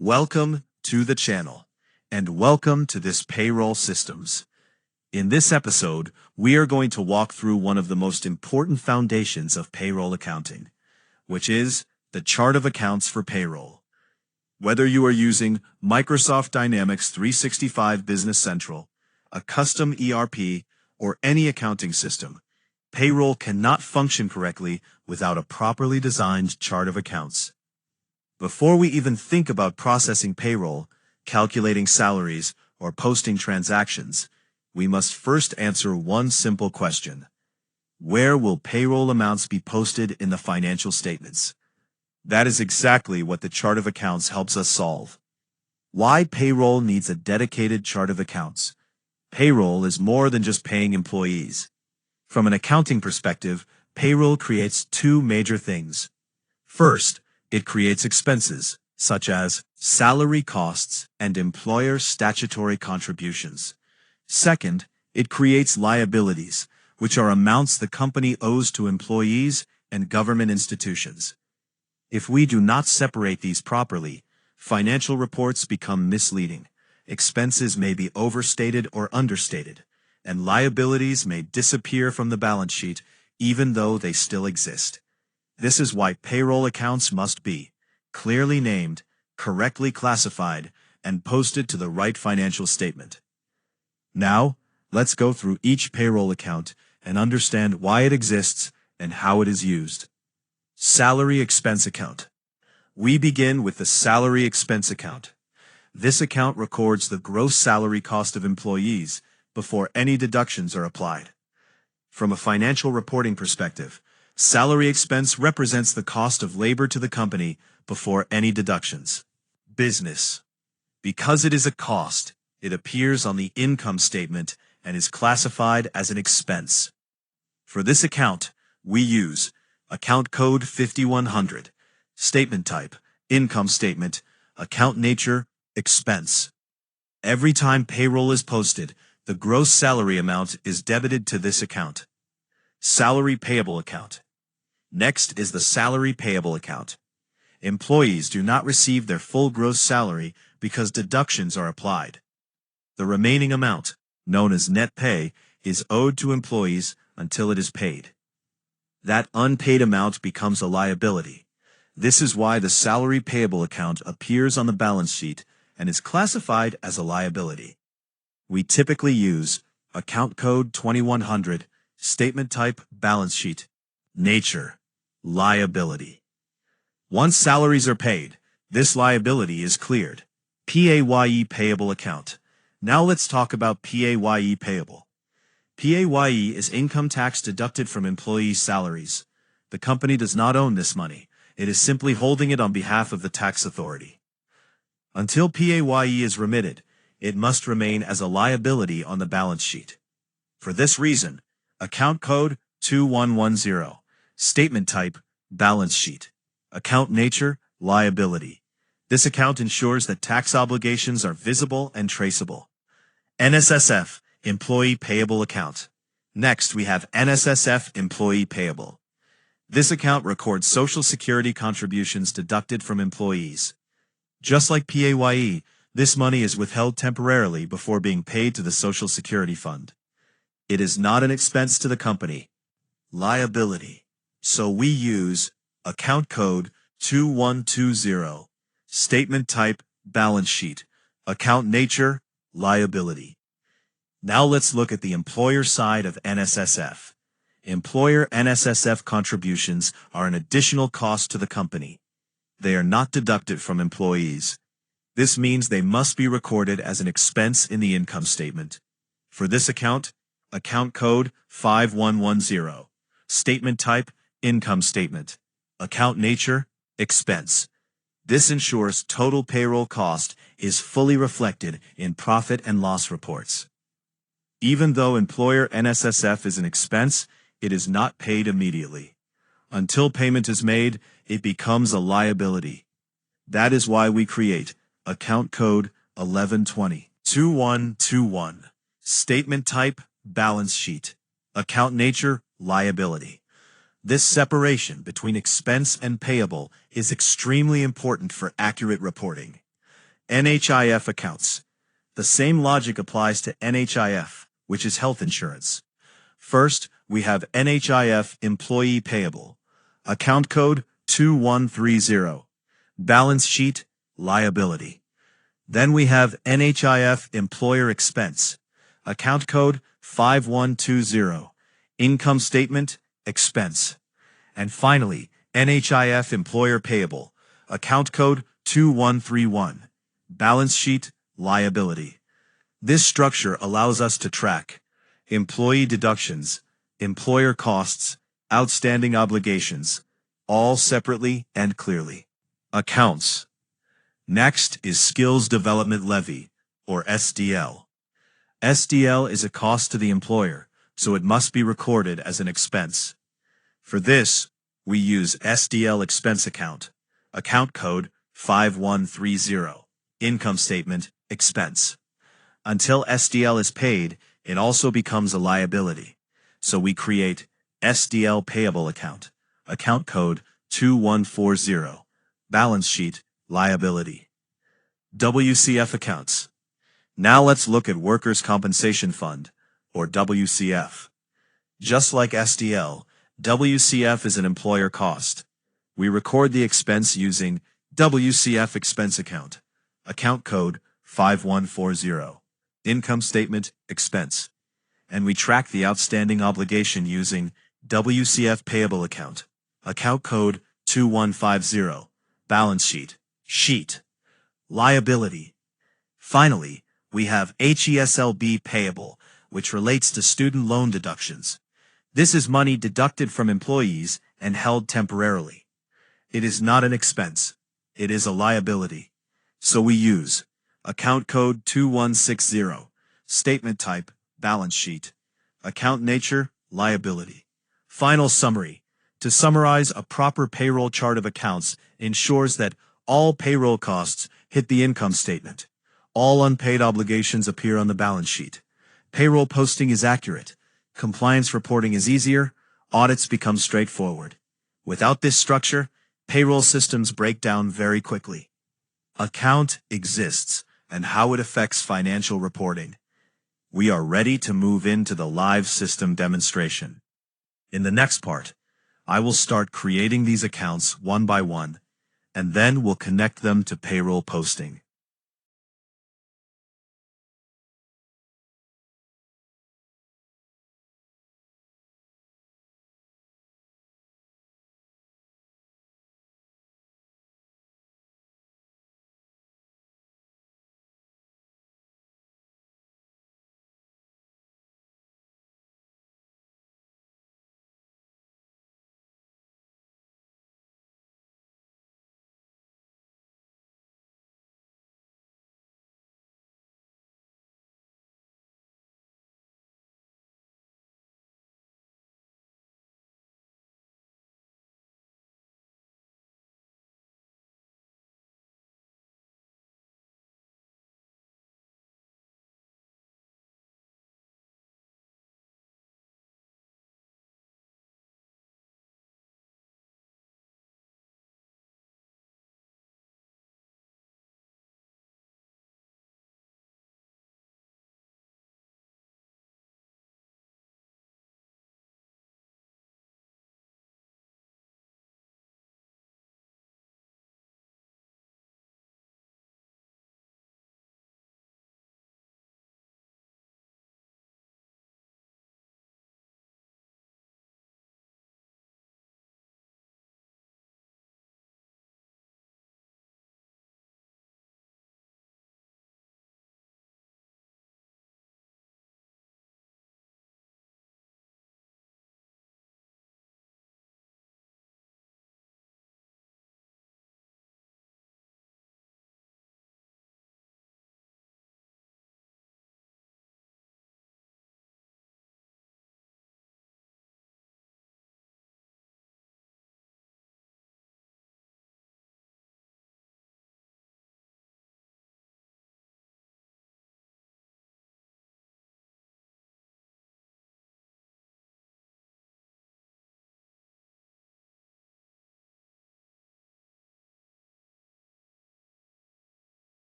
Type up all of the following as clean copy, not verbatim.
Welcome to the channel, and welcome to this payroll systems. In this episode, we are going to walk through one of the most important foundations of payroll accounting, which is the chart of accounts for payroll. Whether you are using Microsoft Dynamics 365 Business Central, a custom ERP, or any accounting system, payroll cannot function correctly without a properly designed chart of accounts. Before we even think about processing payroll, calculating salaries, or posting transactions, we must first answer one simple question. Where will payroll amounts be posted in the financial statements? That is exactly what the chart of accounts helps us solve. Why payroll needs a dedicated chart of accounts? Payroll is more than just paying employees. From an accounting perspective, payroll creates two major things. First, it creates expenses, such as salary costs and employer statutory contributions. Second, it creates liabilities, which are amounts the company owes to employees and government institutions. If we do not separate these properly, financial reports become misleading, expenses may be overstated or understated, and liabilities may disappear from the balance sheet even though they still exist. This is why payroll accounts must be clearly named, correctly classified, and posted to the right financial statement. Now, let's go through each payroll account and understand why it exists and how it is used. Salary expense account. We begin with the salary expense account. This account records the gross salary cost of employees before any deductions are applied. From a financial reporting perspective, salary expense represents the cost of labor to the company before any deductions. Business. Because it is a cost, it appears on the income statement and is classified as an expense. For this account, we use account code 5100, statement type, income statement, account nature, expense. Every time payroll is posted, the gross salary amount is debited to this account. Salary payable account. Next is the salary payable account. Employees do not receive their full gross salary because deductions are applied. The remaining amount, known as net pay, is owed to employees until it is paid. That unpaid amount becomes a liability. This is why the salary payable account appears on the balance sheet and is classified as a liability. We typically use account code 2100, statement type, balance sheet, nature, liability. Once salaries are paid, this liability is cleared. PAYE Payable account. Now let's talk about PAYE Payable. PAYE is income tax deducted from employees' salaries. The company does not own this money. It is simply holding it on behalf of the tax authority. Until PAYE is remitted, it must remain as a liability on the balance sheet. For this reason, account code 2110, statement type, balance sheet, account nature, liability. This account ensures that tax obligations are visible and traceable. NSSF, Employee Payable Account. Next, we have NSSF Employee Payable. This account records Social Security contributions deducted from employees. Just like PAYE, this money is withheld temporarily before being paid to the Social Security Fund. It is not an expense to the company. Liability. So we use account code 2120, statement type, balance sheet, account nature, liability. Now let's look at the employer side of NSSF. Employer NSSF contributions are an additional cost to the company. They are not deducted from employees. This means they must be recorded as an expense in the income statement. For this account, account code 5110, statement type, income statement, account nature, expense. This ensures total payroll cost is fully reflected in profit and loss reports. Even though employer NSSF is an expense, it is not paid immediately. Until payment is made, it becomes a liability. That is why we create account code 1120, 2121, statement type, balance sheet, account nature, liability. This separation between expense and payable is extremely important for accurate reporting. NHIF accounts. The same logic applies to NHIF, which is health insurance. First, we have NHIF Employee Payable. Account code 2130. Balance sheet, liability. Then we have NHIF Employer Expense. Account code 5120. Income statement, expense. And finally, NHIF Employer Payable. Account code 2131. Balance sheet, liability. This structure allows us to track employee deductions, employer costs, outstanding obligations, all separately and clearly. Accounts. Next is Skills Development Levy, or SDL. SDL is a cost to the employer, so it must be recorded as an expense. For this, we use SDL expense account, account code 5130, income statement, expense. Until SDL is paid, it also becomes a liability. So we create SDL payable account, account code 2140, balance sheet, liability. WCF accounts. Now let's look at Workers' Compensation Fund, or WCF. Just like SDL, WCF is an employer cost. We record the expense using WCF expense account, account code 5140, income statement, expense. And we track the outstanding obligation using WCF payable account, account code 2150, balance sheet, sheet. Liability. Finally, we have HESLB payable, which relates to student loan deductions. This is money deducted from employees and held temporarily. It is not an expense. It is a liability. So we use account code 2160, statement type, balance sheet, account nature, liability. Final summary. To summarize, a proper payroll chart of accounts ensures that all payroll costs hit the income statement. All unpaid obligations appear on the balance sheet. Payroll posting is accurate. Compliance reporting is easier. Audits become straightforward. Without this structure, payroll systems break down very quickly. Account exists and how it affects financial reporting. We are ready to move into the live system demonstration. In the next part, I will start creating these accounts one by one, and then we'll connect them to payroll posting.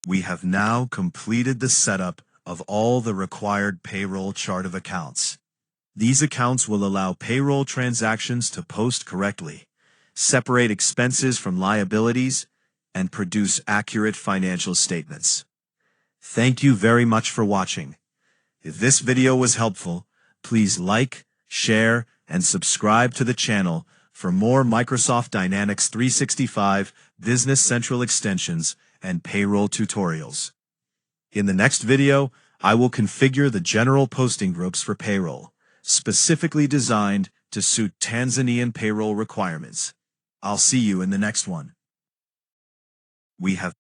We have now completed the setup of all the required payroll chart of accounts. These accounts will allow payroll transactions to post correctly, separate expenses from liabilities, and produce accurate financial statements. Thank you very much for watching. If this video was helpful, please like, share, and subscribe to the channel for more Microsoft Dynamics 365 Business Central extensions and payroll tutorials. In the next video, I will configure the general posting groups for payroll, specifically designed to suit Tanzanian payroll requirements. I'll see you in the next one. We have